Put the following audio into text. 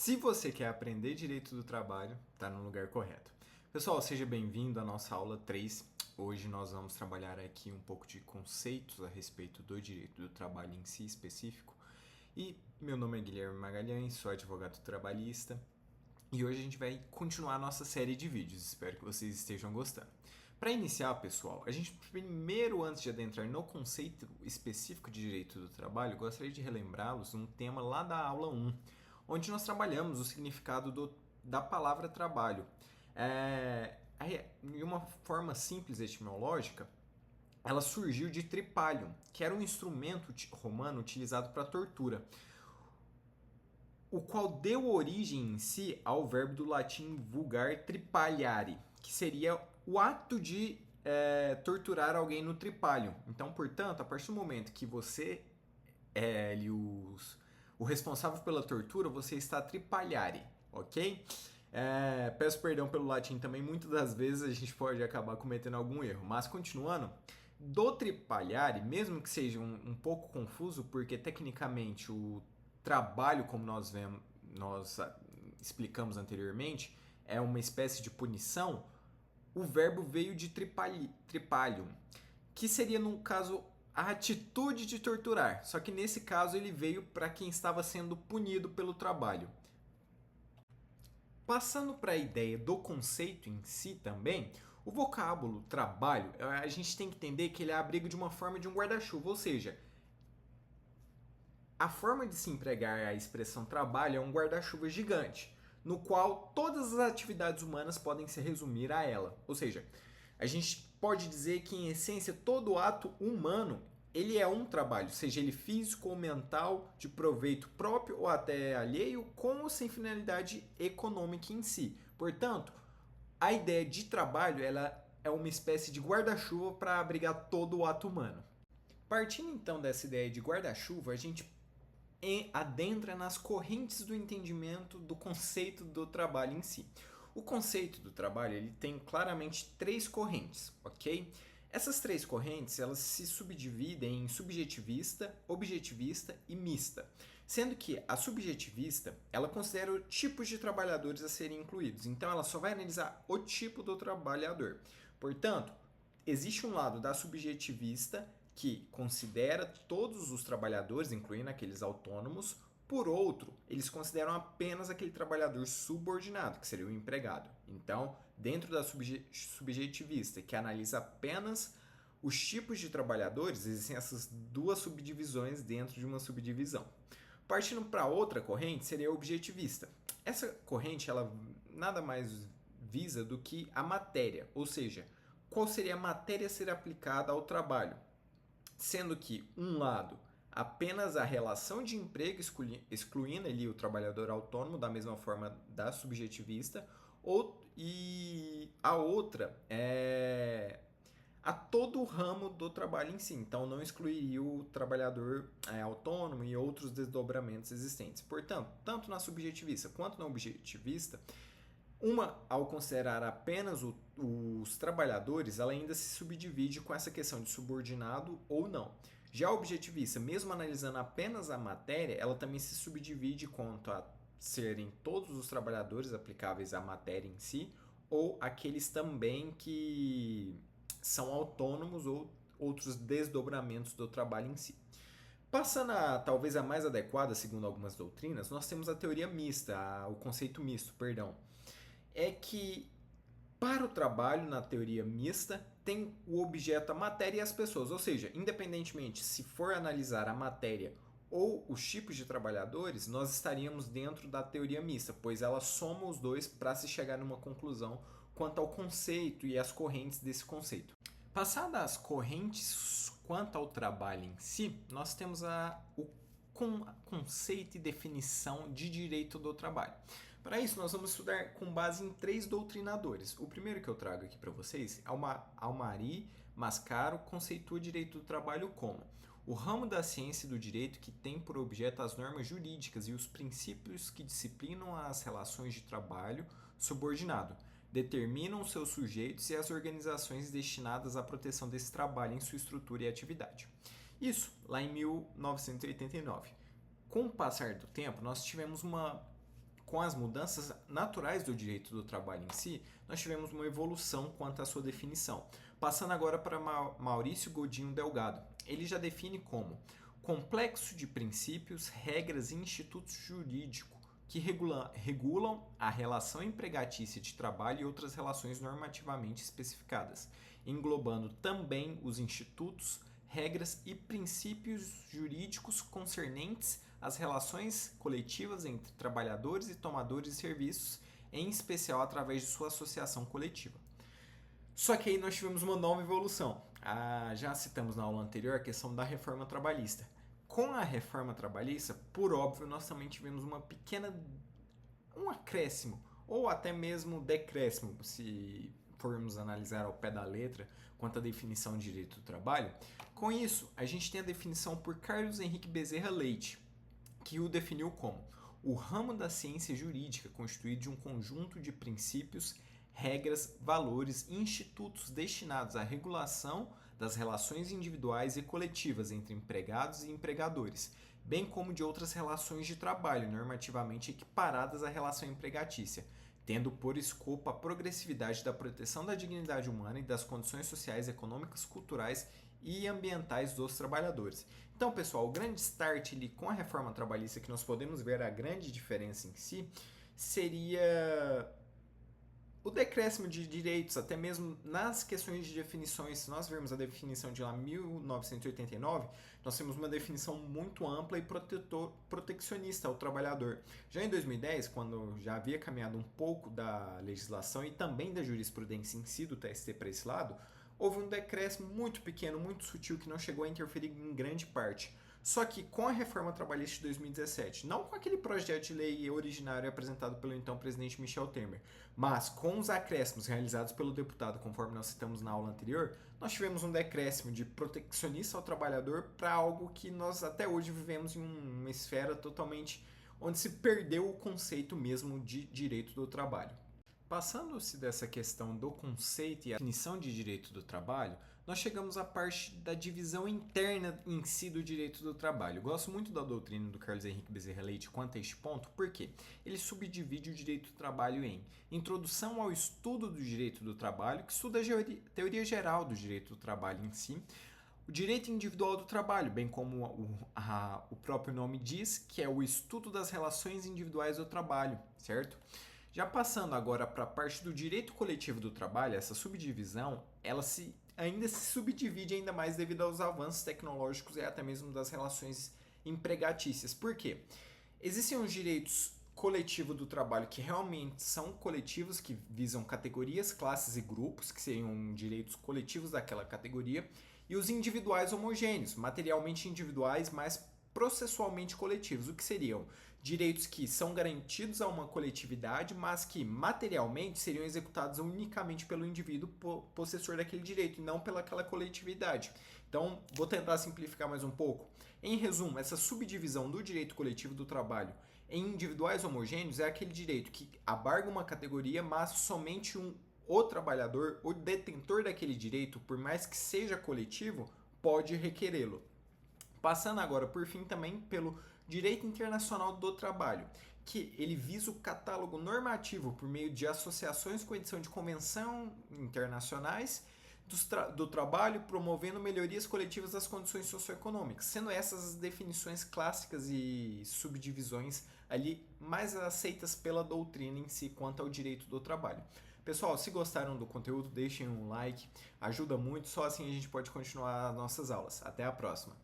Se você quer aprender direito do trabalho, está no lugar correto. Pessoal, seja bem-vindo à nossa aula 3. Hoje nós vamos trabalhar aqui um pouco de conceitos a respeito do direito do trabalho em si específico. E meu nome é Guilherme Magalhães, sou advogado trabalhista. E hoje a gente vai continuar a nossa série de vídeos. Espero que vocês estejam gostando. Para iniciar, pessoal, a gente primeiro, antes de adentrar no conceito específico de direito do trabalho, gostaria de relembrá-los um tema lá da aula 1, onde nós trabalhamos o significado da palavra trabalho. De uma forma simples etimológica, ela surgiu de tripalium, que era um instrumento romano utilizado para tortura, o qual deu origem em si ao verbo do latim vulgar tripaliare, que seria o ato de torturar alguém no tripalium. Então, portanto, a partir do momento que você é o responsável pela tortura, você está tripaliare, ok? Peço perdão pelo latim também, muitas das vezes a gente pode acabar cometendo algum erro, mas continuando, do tripaliare, mesmo que seja um pouco confuso, porque tecnicamente o trabalho, como nós explicamos anteriormente, é uma espécie de punição, o verbo veio de tripalium, que seria, no caso, a atitude de torturar, só que nesse caso ele veio para quem estava sendo punido pelo trabalho. Passando para a ideia do conceito em si também, o vocábulo trabalho, a gente tem que entender que ele é abrigo de uma forma de um guarda-chuva, ou seja, a forma de se empregar a expressão trabalho é um guarda-chuva gigante, no qual todas as atividades humanas podem se resumir a ela. Ou seja, a gente pode dizer que, em essência, todo ato humano ele é um trabalho, seja ele físico ou mental, de proveito próprio ou até alheio, com ou sem finalidade econômica em si. Portanto, a ideia de trabalho ela é uma espécie de guarda-chuva para abrigar todo o ato humano. Partindo então dessa ideia de guarda-chuva, a gente adentra nas correntes do entendimento do conceito do trabalho em si. O conceito do trabalho ele tem claramente três correntes, ok? Essas três correntes elas se subdividem em subjetivista, objetivista e mista, sendo que a subjetivista ela considera os tipos de trabalhadores a serem incluídos, então ela só vai analisar o tipo do trabalhador. Portanto, existe um lado da subjetivista que considera todos os trabalhadores, incluindo aqueles autônomos. Por outro, eles consideram apenas aquele trabalhador subordinado, que seria o empregado. Então, dentro da subjetivista, que analisa apenas os tipos de trabalhadores, existem essas duas subdivisões dentro de uma subdivisão. Partindo para outra corrente, seria a objetivista. Essa corrente, ela nada mais visa do que a matéria, ou seja, qual seria a matéria a ser aplicada ao trabalho. Sendo que, um lado, apenas a relação de emprego, excluindo ali o trabalhador autônomo, da mesma forma da subjetivista, e a outra é a todo o ramo do trabalho em si. Então, não excluiria o trabalhador autônomo e outros desdobramentos existentes. Portanto, tanto na subjetivista quanto na objetivista, uma, ao considerar apenas os trabalhadores, ela ainda se subdivide com essa questão de subordinado ou não. Já a objetivista, mesmo analisando apenas a matéria, ela também se subdivide quanto a serem todos os trabalhadores aplicáveis à matéria em si, ou aqueles também que são autônomos ou outros desdobramentos do trabalho em si. Passando talvez a mais adequada, segundo algumas doutrinas, nós temos a teoria mista, o conceito misto, perdão. É que para o trabalho, na teoria mista, tem o objeto a matéria e as pessoas. Ou seja, independentemente se for analisar a matéria ou os tipos de trabalhadores, nós estaríamos dentro da teoria mista, pois ela soma os dois para se chegar numa conclusão quanto ao conceito e as correntes desse conceito. Passadas as correntes quanto ao trabalho em si, nós temos o conceito e definição de direito do trabalho. Para isso, nós vamos estudar com base em três doutrinadores. O primeiro que eu trago aqui para vocês é o Almari Mascaro, conceitua o direito do trabalho como o ramo da ciência do direito que tem por objeto as normas jurídicas e os princípios que disciplinam as relações de trabalho subordinado, determinam seus sujeitos e as organizações destinadas à proteção desse trabalho em sua estrutura e atividade. Isso lá em 1989. Com o passar do tempo, nós tivemos uma com as mudanças naturais do direito do trabalho em si, nós tivemos uma evolução quanto à sua definição. Passando agora para Maurício Godinho Delgado. Ele já define como complexo de princípios, regras e institutos jurídicos que regulam a relação empregatícia de trabalho e outras relações normativamente especificadas, englobando também os institutos, regras e princípios jurídicos concernentes às relações coletivas entre trabalhadores e tomadores de serviços, em especial através de sua associação coletiva. Só que aí nós tivemos uma nova evolução. Já citamos na aula anterior a questão da reforma trabalhista. Com a reforma trabalhista, por óbvio, nós também tivemos um acréscimo, ou até mesmo decréscimo, se formos analisar ao pé da letra, quanto à definição de direito do trabalho. Com isso, a gente tem a definição por Carlos Henrique Bezerra Leite, que o definiu como o ramo da ciência jurídica constituído de um conjunto de princípios, regras, valores e institutos destinados à regulação das relações individuais e coletivas entre empregados e empregadores, bem como de outras relações de trabalho normativamente equiparadas à relação empregatícia, tendo por escopo a progressividade da proteção da dignidade humana e das condições sociais, econômicas, culturais e ambientais dos trabalhadores. Então, pessoal, o grande start ali com a reforma trabalhista, que nós podemos ver a grande diferença em si, seria o decréscimo de direitos, até mesmo nas questões de definições. Se nós vermos a definição de lá 1989, nós temos uma definição muito ampla e proteccionista ao trabalhador. Já em 2010, quando já havia caminhado um pouco da legislação e também da jurisprudência em si do TST para esse lado, houve um decréscimo muito pequeno, muito sutil, que não chegou a interferir em grande parte. Só que com a reforma trabalhista de 2017, não com aquele projeto de lei originário apresentado pelo então presidente Michel Temer, mas com os acréscimos realizados pelo deputado, conforme nós citamos na aula anterior, nós tivemos um decréscimo de protecionista ao trabalhador para algo que nós até hoje vivemos em uma esfera totalmente onde se perdeu o conceito mesmo de direito do trabalho. Passando-se dessa questão do conceito e a definição de direito do trabalho, nós chegamos à parte da divisão interna em si do direito do trabalho. Eu gosto muito da doutrina do Carlos Henrique Bezerra Leite quanto a este ponto, porque ele subdivide o direito do trabalho em introdução ao estudo do direito do trabalho, que estuda a teoria geral do direito do trabalho em si, o direito individual do trabalho, bem como o próprio nome diz, que é o estudo das relações individuais do trabalho, certo? Já passando agora para a parte do direito coletivo do trabalho, essa subdivisão, ela ainda se subdivide ainda mais devido aos avanços tecnológicos e até mesmo das relações empregatícias. Por quê? Existem os direitos coletivos do trabalho que realmente são coletivos, que visam categorias, classes e grupos, que seriam direitos coletivos daquela categoria, e os individuais homogêneos, materialmente individuais, mas processualmente coletivos, o que seriam direitos que são garantidos a uma coletividade, mas que materialmente seriam executados unicamente pelo indivíduo possessor daquele direito, e não pelaquela coletividade. Então, vou tentar simplificar mais um pouco. Em resumo, essa subdivisão do direito coletivo do trabalho em individuais homogêneos é aquele direito que abarca uma categoria, mas somente o trabalhador, o detentor daquele direito, por mais que seja coletivo, pode requerê-lo. Passando agora, por fim, também pelo direito internacional do trabalho, que ele visa o catálogo normativo por meio de associações com edição de convenção internacionais do trabalho, promovendo melhorias coletivas das condições socioeconômicas, sendo essas as definições clássicas e subdivisões ali mais aceitas pela doutrina em si quanto ao direito do trabalho. Pessoal, se gostaram do conteúdo, deixem um like, ajuda muito, só assim a gente pode continuar as nossas aulas. Até a próxima!